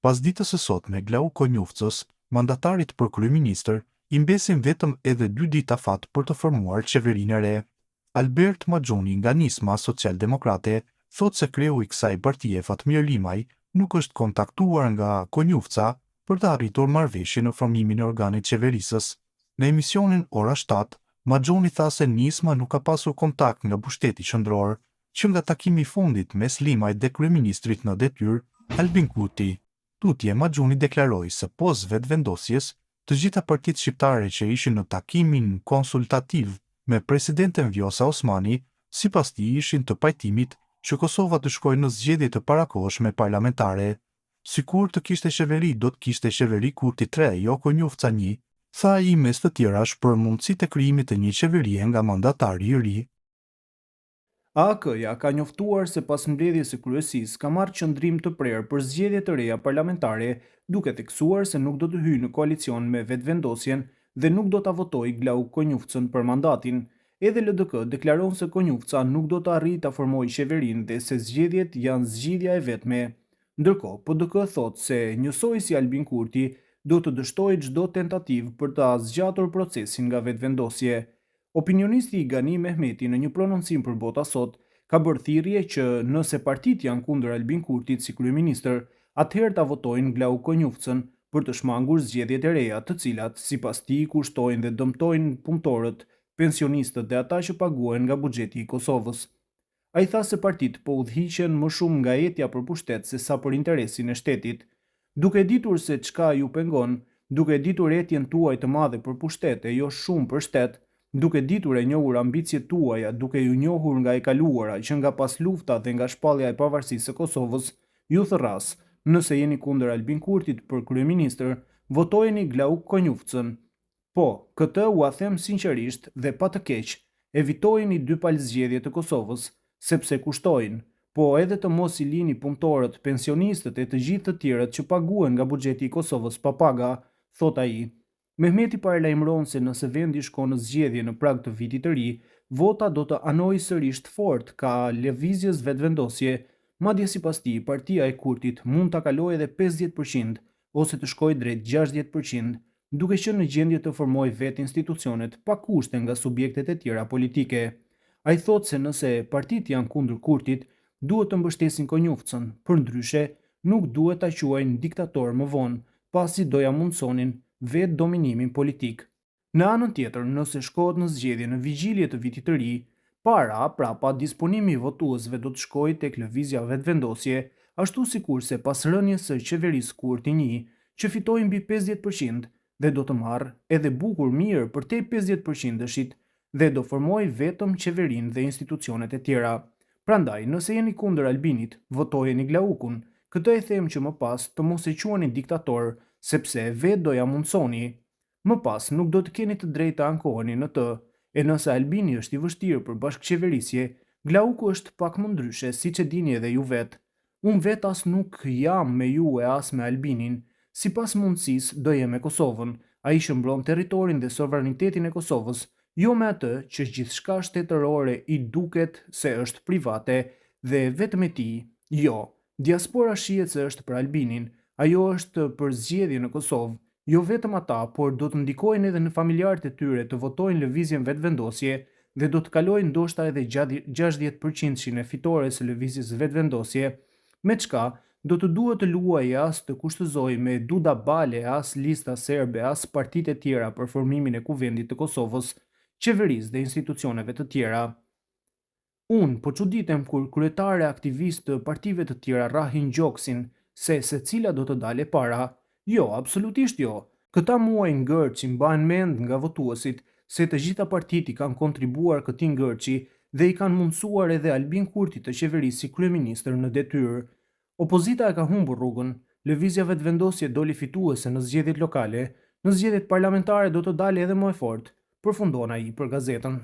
Pas ditës së sotme Glau Konjufcës, mandatarit për kryeministër, i mbesin vetëm edhe 2 ditë afat për të formuar qeverinë e re. Albert Maxhoni nga Nisma Social-Demokrate thot se kreu i kësaj partie Fatmir Limaj nuk është kontaktuar nga Konjufca për të arritur marrëveshje në formimin e organit qeverisës. Në emisionin Ora 7, Maxhoni tha se Nisma nuk ka pasur kontakt nga pushteti qendror, që nga takimi i fundit mes Limajt dhe kryeministrit në detyrë, Albin Kurti. Tutje Maxhoni deklaroi se pos vetëvendosjes, të gjitha partitë shqiptare që ishin në takimin konsultativ me presidenten Vjosa Osmani, sipas tij ishin të pajtimit që Kosova të shkojë në zgjedhje të parakohshme parlamentare. Sikur të kishte qeveri, do të kishte qeveri Kurti 3, jo Konjufca 1, tha ai mes të tjerash për mundësitë e krijimit të një qeverie nga mandatari i ri. AK-ja ka njoftuar se pas mbledhjes së kryesisë ka marrë qëndrim të prerë për zgjedhje të reja parlamentare, duke theksuar se nuk do të hyjë në koalicion me vetëvendosjen dhe nuk do ta votojë Glau Konjufcën për mandatin. Edhe LDK deklaron se Konjufca nuk do të arrijë ta formojë qeverinë dhe se zgjedhjet janë zgjidhja e vetme. Ndërkohë, PDK thotë se njësoj si Albin Kurti do të dështojë çdo tentativë për ta zgjatur procesin nga vetëvendosje. Opinionisti Gani Mehmeti në një prononcim për Bota Sot ka bërë thirrje që nëse partitë janë kundër Albin Kurtit si kryeministër, atëherë ta votojnë Glau Konjufcën për të shmangur zgjedhjet e reja, të cilat sipas tij kushtojnë dhe dëmtojnë punëtorët, pensionistët dhe ata që paguhen nga buxheti i Kosovës. Ai tha se partitë po udhëhiqen më shumë nga etja për pushtet se sa për interesin e shtetit. Duke ditur se çka ju pengon, duke ditur etjen tuaj të madhe për pushtet e jo shumë për shtet, duke ditur e njohur ambicjet tuaja, duke ju njohur nga e kaluara që nga pas lufta dhe nga shpallja e pavarësisë së Kosovës, ju thërras, nëse jeni kundër Albin Kurtit për kryeministër, votojeni Glau Konjufcën. Po, këtë u a them sinqerisht dhe pa të keq, evitojeni dy palëzgjedhje të Kosovës, sepse kushtojnë, po edhe të mos i lini punëtorët, pensionistët e të gjithë të tjerët që paguhen nga buxheti i Kosovës pa paga, thot ai. Mehmeti paralajmëron se nëse vendi shkon në zgjedhje në prag të vitit të ri, vota do të anojë sërish të fortë ka lëvizjes vetëvendosje, madje sipas tij partia e Kurtit mund ta kalojë edhe 50% ose të shkojë drejt 60%, duke qenë në gjendje të formojë vetë institucionet pa kushte nga subjektet e tjera politike. Ai thotë se nëse partitë janë kundër Kurtit, duhet të mbështesin Konjufcën, përndryshe nuk duhet ta quajnë diktator më vonë, pasi do ja mundsonin vetë dominimin politik. Në anën tjetër, nëse shkohet në zgjedhje në vigjilje të vitit të ri, para prapa disponimi i votuesve do të shkojë tek lëvizja vetëvendosje, ashtu sikurse pas rënies së qeverisë Kurti 1, që fitoi mbi 50% dhe do të marrë edhe bukur mirë përtej 50%-shit dhe do formojë vetëm qeverinë dhe institucionet e tjera. Prandaj, nëse jeni kundër Albinit, votojeni Glaukun. Këtë e them që më pas të mos e quani diktator, sepse vetë do ja mundsoni. Më pas nuk do të keni të drejtë të ankoheni në të, e nëse Albini është i vështirë për bashkëqeverisje, Glauku është pak më ndryshe, siç e dini edhe ju vetë. Unë vetë as nuk jam me ju e as me Albinin, sipas mundësisë do jem me Kosovën. Ai shëmbron territorin dhe sovranitetin e Kosovës, jo me atë që gjithçka shtetërore i duket se është private dhe vetëm e tij. Jo, diaspora shihet se është për Albinin. Ajo është për zgjedhje në Kosovë, jo vetëm ata, por do të ndikojnë edhe në familjarët e tyre të votojnë lëvizjen vetëvendosje dhe do të kalojnë ndoshta edhe 60% e fitores së lëvizjes vetëvendosje, me çka do të duhet të luajë as të kushtëzoj me Duda Bale, as lista serbe, as partitë e tjera për formimin e kuvendit të Kosovës, qeverisë dhe institucioneve të tjera. Unë po çuditem kur kryetare aktivistë të partive të tjera rrahin gjoksin se cila do të dale para. Jo, absolutisht jo. Këta muaj ngërçi mbahen mend nga votuesit se të gjitha partitë kanë kontribuar këtij ngërçi dhe i kanë mundsuar edhe Albin Kurti të qeverisë si kryeministër në detyrë. Opozita e ka humbur rrugën, lëvizja vetëvendosje doli fituese në zgjedhjet lokale, në zgjedhjet parlamentare do të dalë edhe më e fortë, përfundon ai për gazetën.